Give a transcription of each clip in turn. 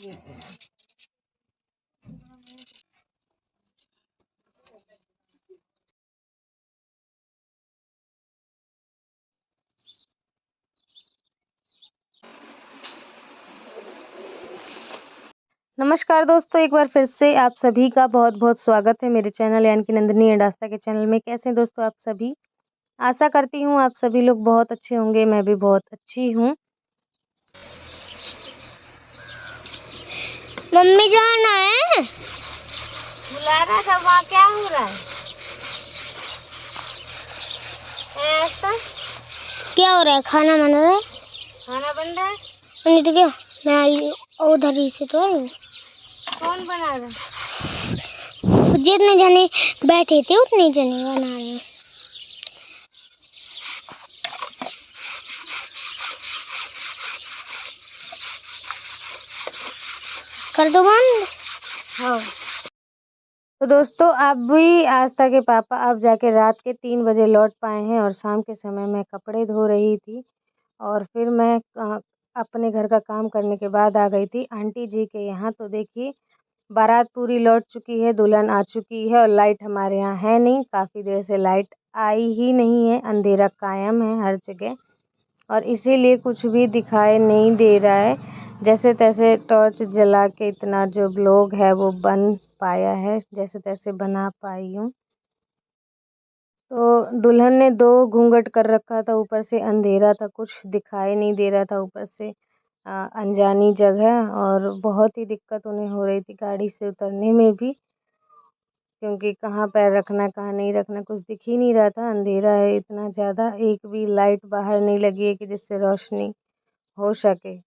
नमस्कार दोस्तों, एक बार फिर से आप सभी का बहुत-बहुत स्वागत है मेरे चैनल यानी कि नंदिनी एंड आस्था के चैनल में। कैसे हैं दोस्तों आप सभी? आशा करती हूँ आप सभी लोग बहुत अच्छे होंगे, मैं भी बहुत अच्छी हूँ। मम्मी जाना है। बुला रहा था, वहाँ क्या हो रहा है? ऐसा क्या हो रहा है? खाना बन रहा है। खाना बन रहा है? नहीं तो क्या, मैं आई उधर ही से तो आई। कौन बना रहा है? जितने जने बैठे थे उतने जने बना रहे हैं। कर दो बंद। हाँ। तो दोस्तों आप भी आस्था के पापा अब जाके रात के 3 बजे लौट पाए हैं और शाम के समय मैं कपड़े धो रही थी और फिर मैं अपने घर का काम करने के बाद आ गई थी आंटी जी के यहाँ। तो देखिए बारात पूरी लौट चुकी है, दुल्हन आ चुकी है और लाइट हमारे यहाँ है नहीं। काफ़ी देर से लाइट आई ही नहीं है, अंधेरा कायम है हर जगह और इसीलिए कुछ भी दिखाई नहीं दे रहा है। जैसे तैसे टॉर्च जला के इतना जो ब्लॉग है वो बन पाया है, जैसे तैसे बना पाई हूँ। तो दुल्हन ने 2 घूंघट कर रखा था, ऊपर से अंधेरा था, कुछ दिखाई नहीं दे रहा था, ऊपर से अनजानी जगह और बहुत ही दिक्कत उन्हें हो रही थी गाड़ी से उतरने में भी, क्योंकि कहाँ पैर रखना कहाँ नहीं रखना कुछ दिख ही नहीं रहा था। अंधेरा है इतना ज़्यादा, एक भी लाइट बाहर नहीं लगी है कि जिससे रोशनी हो सके।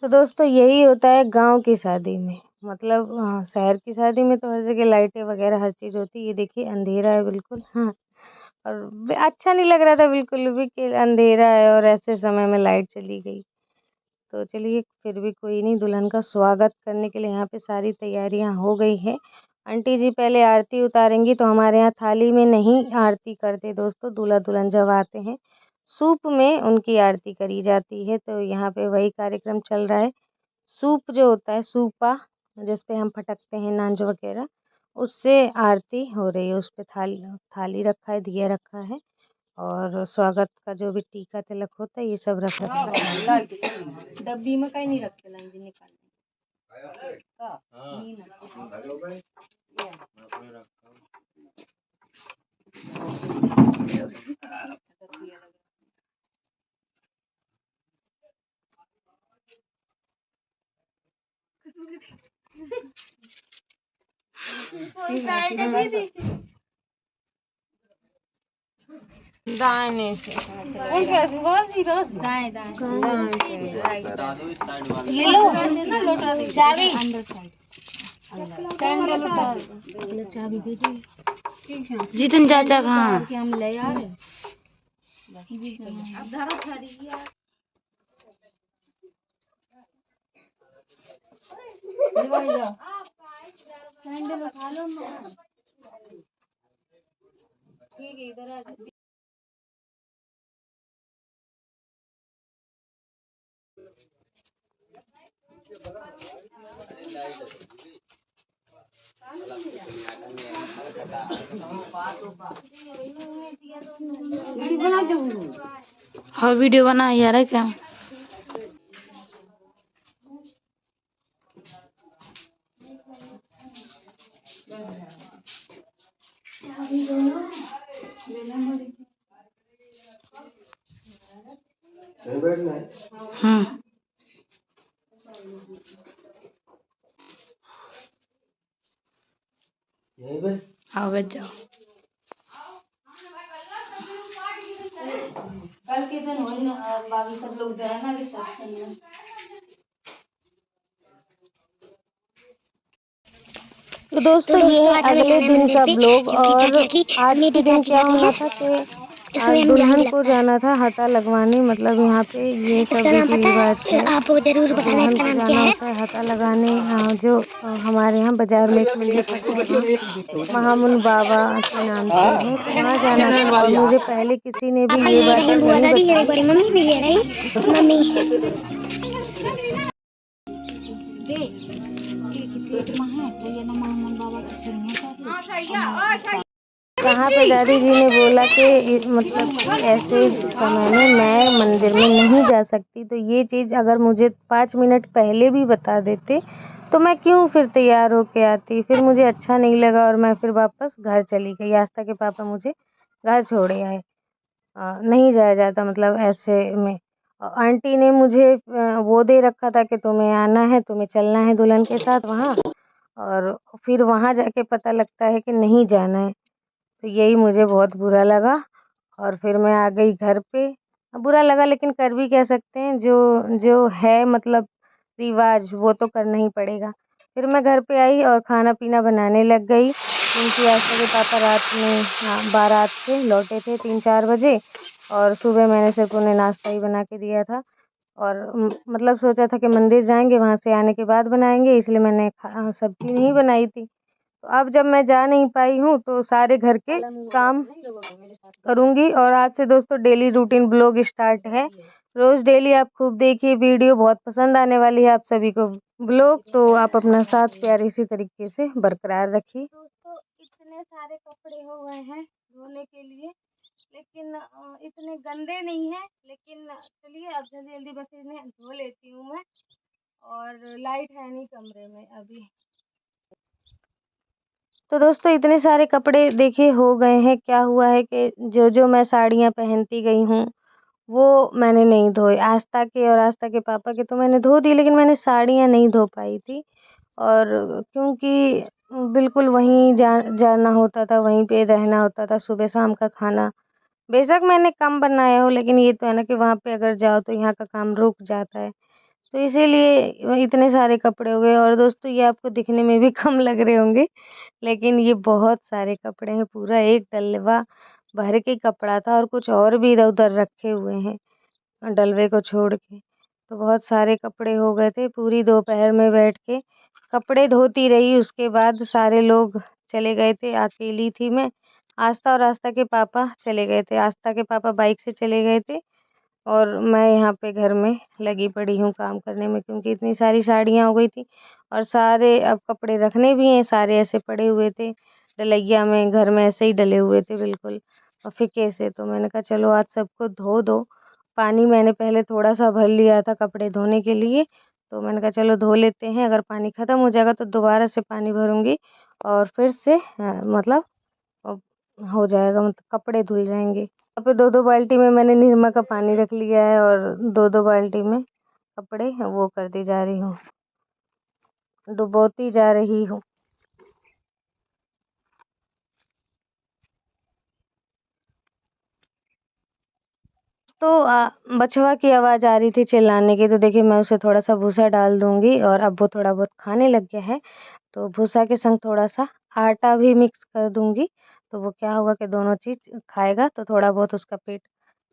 तो दोस्तों यही होता है गांव की शादी में, मतलब शहर की शादी में तो हर जगह लाइटें वगैरह हर चीज़ होती है। ये देखिए अंधेरा है बिल्कुल। हाँ, और अच्छा नहीं लग रहा था बिल्कुल भी कि अंधेरा है और ऐसे समय में लाइट चली गई। तो चलिए फिर भी कोई नहीं, दुल्हन का स्वागत करने के लिए यहाँ पे सारी तैयारियाँ हो गई है। आंटी जी पहले आरती उतारेंगी। तो हमारे यहाँ थाली में नहीं आरती करते दोस्तों, दूल्हा दुल्हन जब आते हैं सूप में उनकी आरती करी जाती है। तो यहाँ पे वही कार्यक्रम चल रहा है। सूप जो होता है, सूपा जिस पे हम फटकते हैं नाच वगैरह, उससे आरती हो रही है। उस पे थाली थाली रखा है, दिया रखा है और स्वागत का जो भी टीका तिलक होता है ये सब रख रखा है। डब्बी में कहीं नहीं रखे लाइन निकाल दाहिने से दाएं दाएं ले लो लोटा चाबी अंदर साइड सैंडल उतार दो चाबी दे दो। ठीक है जितन चाचा कहाँ कि हम ले आ रहे अब धरो खरी यार सैंडल उठा लो ना। ठीक है इधर आ जाओ। और वीडियो बना यार है क्या? हाँ बैठ जाओ। कल के दिन हो ना बाकी सब लोग जाए ना रिसेप्शन में। तो दोस्तों ये है अगले दिन का ब्लॉग। और आज के दिन क्या होना था कि आज दुल्हन को जाना था हता लगवाने, मतलब यहाँ पे ये सब रीति रिवाज है। आप जरूर तो बताना दुल्हन इसका को नाम जाना क्या है। होता है हता लगाने, जो हमारे यहाँ बाजार में एक मंदिर पड़ता है वहाँ महामुन बाबा के नाम से है, तो वहाँ जाना था। और मुझे पहले किसी ने भी पापा ये ये बात रही, बुआ नहीं दादी ये रही, बताई। बड़ी मम्मी भी ये रही। मम्मी कहाँ पे दादी जी ने बोला कि मतलब कि ऐसे समय में मैं मंदिर में नहीं जा सकती, तो ये चीज़ अगर मुझे 5 मिनट पहले भी बता देते तो मैं क्यों फिर तैयार होके आती। फिर मुझे अच्छा नहीं लगा और मैं फिर वापस घर चली गई। आस्था के पापा मुझे घर छोड़े आए। नहीं जाया जाता मतलब ऐसे में। आंटी ने मुझे वो दे रखा था कि तुम्हें आना है, तुम्हें चलना है दुल्हन के साथ वहाँ, और फिर वहाँ जाके पता लगता है कि नहीं जाना है। तो यही मुझे बहुत बुरा लगा और फिर मैं आ गई घर पे। बुरा लगा लेकिन कर भी क्या सकते हैं, जो जो है मतलब रिवाज वो तो करना ही पड़ेगा। फिर मैं घर पे आई और खाना पीना बनाने लग गई क्योंकि आस्था के पापा रात में बारात से लौटे थे 3-4 बजे और सुबह मैंने सिर्फ उन्हें नाश्ता ही बना के दिया था। और मतलब सोचा था कि मंदिर जाएंगे, वहाँ से आने के बाद बनाएंगे, इसलिए मैंने सब्जी नहीं बनाई थी। तो अब जब मैं जा नहीं पाई हूँ तो सारे घर के काम करूँगी। और आज से दोस्तों डेली रूटीन ब्लॉग स्टार्ट है। रोज़ डेली आप खूब देखिए वीडियो, बहुत पसंद आने वाली है आप सभी को ब्लॉग। तो आप अपना साथ प्यार इसी तरीके से बरकरार रखिए। दोस्तों इतने सारे कपड़े हो गए हैं धोने के लिए, लेकिन इतने गंदे नहीं है, लेकिन चलिए अब जल्दी जल्दी बस इन्हें धो लेती हूँ मैं। और लाइट है नहीं कमरे में अभी। तो दोस्तों इतने सारे कपड़े देखिए हो गए हैं। क्या हुआ है कि जो जो मैं साड़ियाँ पहनती गई हूँ वो मैंने नहीं धोए। आस्था के और आस्था के पापा के तो मैंने धो दिए, लेकिन मैंने साड़ियाँ नहीं धो पाई थी। और क्योंकि बिल्कुल वहीं जाना होता था, वहीं पे रहना होता था, सुबह शाम का खाना बेशक मैंने कम बनाया हो, लेकिन ये तो है ना कि वहाँ पे अगर जाओ तो यहाँ का काम रुक जाता है। तो इसीलिए वो इतने सारे कपड़े हो गए। और दोस्तों ये आपको दिखने में भी कम लग रहे होंगे, लेकिन ये बहुत सारे कपड़े हैं। पूरा एक डलवा भर के कपड़ा था और कुछ और भी इधर-उधर रखे हुए हैं डलवे को छोड़ के। तो बहुत सारे कपड़े हो गए थे। पूरी दोपहर में बैठ के कपड़े धोती रही। उसके बाद सारे लोग चले गए थे, अकेली थी मैं। आस्था और आस्था के पापा चले गए थे। आस्था के पापा बाइक से चले गए थे और मैं यहाँ पे घर में लगी पड़ी हूँ काम करने में, क्योंकि इतनी सारी साड़ियाँ हो गई थी और सारे अब कपड़े रखने भी हैं, सारे ऐसे पड़े हुए थे डलैया में, घर में ऐसे ही डले हुए थे बिल्कुल और फीके से। तो मैंने कहा चलो आज सबको धो दो। पानी मैंने पहले थोड़ा सा भर लिया था कपड़े धोने के लिए, तो मैंने कहा चलो धो लेते हैं, अगर पानी ख़त्म हो जाएगा तो दोबारा से पानी भरूँगी और फिर से मतलब अब हो जाएगा, मतलब कपड़े धुल जाएंगे। यहाँ पे 2-2 बाल्टी में मैंने निरमा का पानी रख लिया है और 2-2 बाल्टी में कपड़े वो करती जा रही हूँ, डुबोती जा रही हूँ। तो बछवा की आवाज़ आ रही थी चिल्लाने की, तो देखिए मैं उसे थोड़ा-सा भूसा डाल दूँगी और अब वो थोड़ा बहुत खाने लग गया है। तो भूसा के संग थोड़ा-सा आटा भी मिक्स कर दूँगी, तो वो क्या होगा कि दोनों चीज़ खाएगा तो थोड़ा बहुत उसका पेट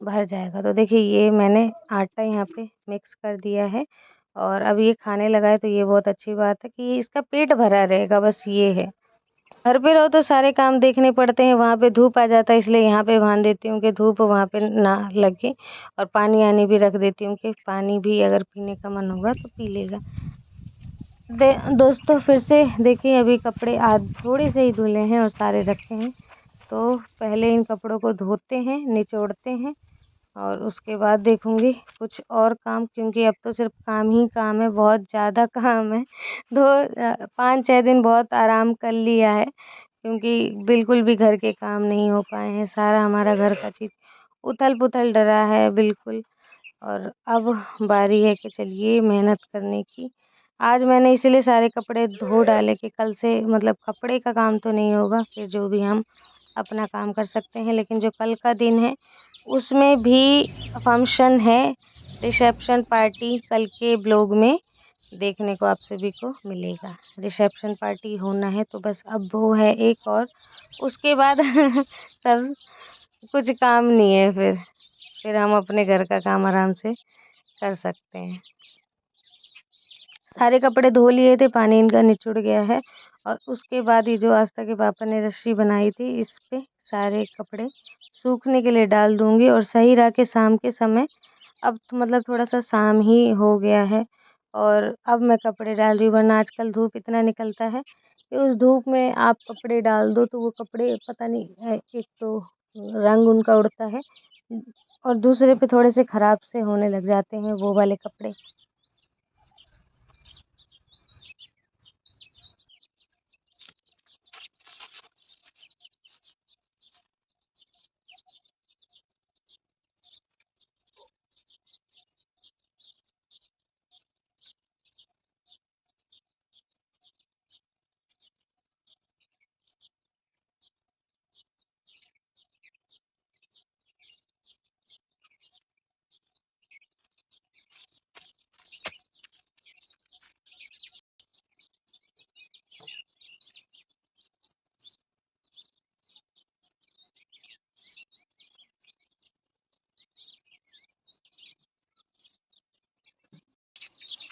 भर जाएगा। तो देखिए ये मैंने आटा यहाँ पे मिक्स कर दिया है और अब ये खाने लगा है, तो ये बहुत अच्छी बात है कि इसका पेट भरा रहेगा, बस ये है। घर पे रहो तो सारे काम देखने पड़ते हैं, वहाँ पे धूप आ जाता है, इसलिए यहाँ पे बाँध देती हूँ कि धूप वहाँ पे ना लगे और पानी-वानी भी रख देती हूँ कि पानी भी अगर पीने का मन होगा तो पी लेगा। दोस्तों फिर से देखिए अभी कपड़े आज थोड़े से ही धुले हैं और सारे रखे हैं। तो पहले इन कपड़ों को धोते हैं, निचोड़ते हैं और उसके बाद देखूँगी कुछ और काम, क्योंकि अब तो सिर्फ काम ही काम है, बहुत ज़्यादा काम है। 5-6 दिन बहुत आराम कर लिया है, क्योंकि बिल्कुल भी घर के काम नहीं हो पाए हैं। सारा हमारा घर का चीज़ उथल-पुथल डला है बिल्कुल। और अब बारी है कि चलिए मेहनत करने की। आज मैंने इसीलिए सारे कपड़े धो डाले कि कल से मतलब कपड़े का काम तो नहीं होगा, फिर जो भी हम अपना काम कर सकते हैं। लेकिन जो कल का दिन है उसमें भी फंक्शन है, रिसेप्शन पार्टी कल के ब्लॉग में देखने को आप सभी को मिलेगा। रिसेप्शन पार्टी होना है तो बस अब वो है एक और उसके बाद सब कुछ काम नहीं है, फिर हम अपने घर का काम आराम से कर सकते हैं। सारे कपड़े धो लिए थे, पानी इनका निचुड़ गया है और उसके बाद ये जो आस्था के पापा ने रस्सी बनाई थी इस पे सारे कपड़े सूखने के लिए डाल दूँगी और सही रहा कि शाम के समय अब तो मतलब थोड़ा-सा शाम ही हो गया है और अब मैं कपड़े डाल रही हूँ, वरना आजकल धूप इतना निकलता है कि उस धूप में आप कपड़े डाल दो तो वो कपड़े पता नहीं एक तो रंग उनका उड़ता है और दूसरे पे थोड़े से ख़राब से होने लग जाते हैं वो वाले कपड़े।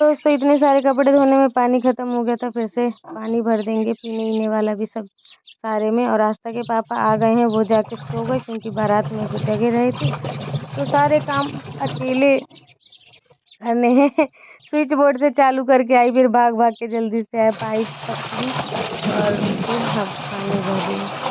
दोस्तों इतने सारे कपड़े धोने में पानी ख़त्म हो गया था, फिर से पानी भर देंगे पीने वाला भी सब सारे में। और आस्था के पापा आ गए हैं, वो जाके सो गए क्योंकि बारात में वो जगे रहे थे, तो सारे काम अकेले करने हैं। स्विच बोर्ड से चालू करके आई, फिर भाग भाग के जल्दी से आए, पाइप पकड़ी और फिर हम पानी भर दिए।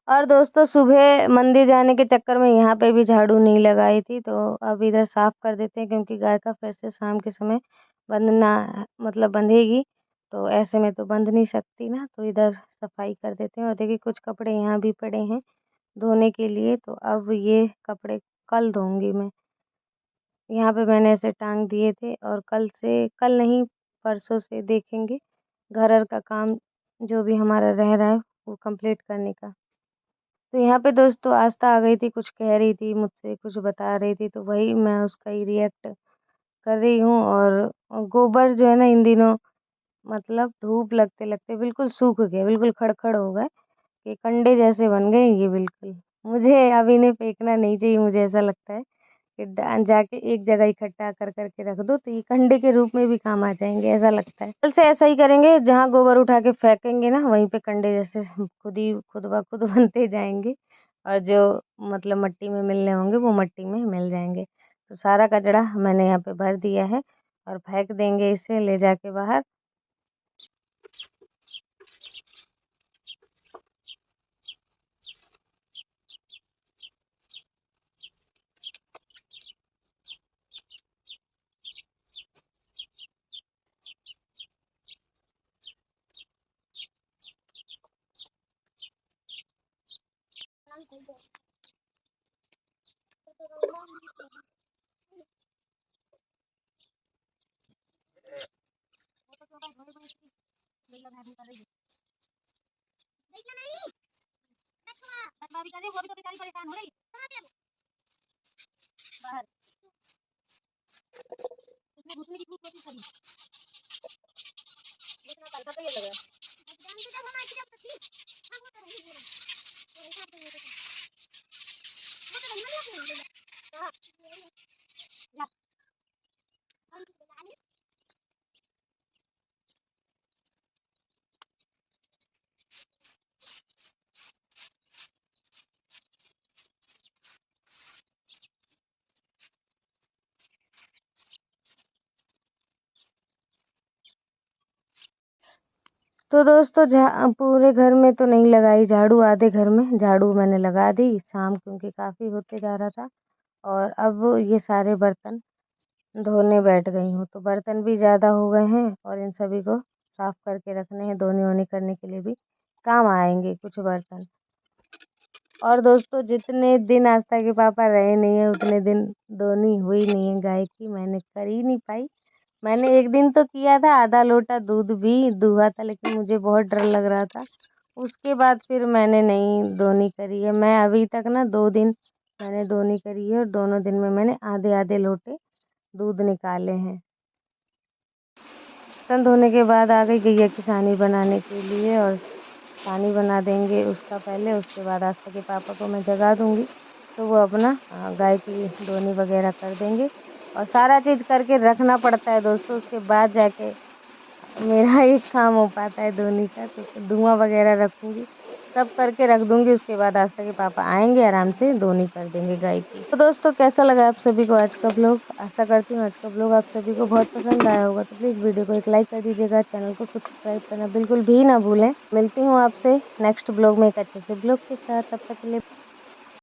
और दोस्तों सुबह मंदिर जाने के चक्कर में यहाँ पे भी झाड़ू नहीं लगाई थी, तो अब इधर साफ़ कर देते हैं क्योंकि गाय का फिर से शाम के समय बंधना मतलब बंधेगी, तो ऐसे में तो बंध नहीं सकती ना, तो इधर सफाई कर देते हैं। और देखिए कुछ कपड़े यहाँ भी पड़े हैं धोने के लिए, तो अब ये कपड़े कल धोऊंगी मैं। यहाँ पे मैंने ऐसे टांग दिए थे और कल नहीं परसों से देखेंगे घर का काम जो भी हमारा रह रहा है वो कंप्लीट करने का। तो यहाँ पे दोस्तों आस्था आ गई थी, कुछ कह रही थी मुझसे, कुछ बता रही थी, तो वही मैं उसका ही रिएक्ट कर रही हूँ। और गोबर जो है ना इन दिनों मतलब धूप लगते लगते बिल्कुल सूख गया, बिल्कुल खड़खड़ हो गए कि कंडे जैसे बन गए ये बिल्कुल। मुझे अब इन्हें फेंकना नहीं चाहिए, मुझे ऐसा लगता है कि जाके एक जगह इकट्ठा कर करके रख दो तो ये कंडे के रूप में भी काम आ जाएंगे, ऐसा लगता है। कल से ऐसा ही करेंगे, जहाँ गोबर उठा के फेंकेंगे ना वहीं पे कंडे जैसे खुद ब खुद बनते जाएंगे और जो मतलब मट्टी में मिलने होंगे वो मट्टी में मिल जाएंगे। तो सारा कचरा मैंने यहाँ पे भर दिया है और फेंक देंगे इसे ले जाके बाहर। तो दोस्तों पूरे घर में तो नहीं लगाई झाड़ू, आधे घर में झाड़ू मैंने लगा दी शाम क्योंकि काफ़ी होते जा रहा था। और अब ये सारे बर्तन धोने बैठ गई हूँ, तो बर्तन भी ज़्यादा हो गए हैं और इन सभी को साफ़ करके रखने हैं, धोने वोने करने के लिए भी काम आएंगे कुछ बर्तन। और दोस्तों जितने दिन आस्था के पापा रहे नहीं है उतने दिन धोनी हुई नहीं है गाय की, मैंने कर ही नहीं पाई। मैंने एक दिन तो किया था, आधा लोटा दूध भी दुहा था, लेकिन मुझे बहुत डर लग रहा था। उसके बाद फिर मैंने नहीं धोनी करी है। मैं अभी तक ना 2 दिन मैंने दोनी करी है और दोनों दिन में मैंने आधे आधे लोटे दूध निकाले हैं। बर्तन धोने के बाद आ गई गैया की सानी बनाने के लिए और सानी बना देंगे उसका पहले, उसके बाद आस्था के पापा को मैं जगा दूंगी तो वो अपना गाय की दोनी वगैरह कर देंगे। और सारा चीज़ करके रखना पड़ता है दोस्तों, उसके बाद जाके मेरा एक काम हो पाता है दोनी का। तो धुआं वगैरह रखूँगी, सब करके रख दूँगी, उसके बाद आस्था के पापा आएँगे आराम से दोनी कर देंगे गाय की। तो दोस्तों कैसा लगा आप सभी को आज का व्लॉग? आशा करती हूँ आज का व्लॉग आप सभी को बहुत पसंद आया होगा। तो प्लीज़ वीडियो को एक लाइक कर दीजिएगा, चैनल को सब्सक्राइब करना बिल्कुल भी ना भूलें। मिलती हूँ आपसे नेक्स्ट व्लॉग में एक अच्छे से व्लॉग के साथ, तब तक के लिए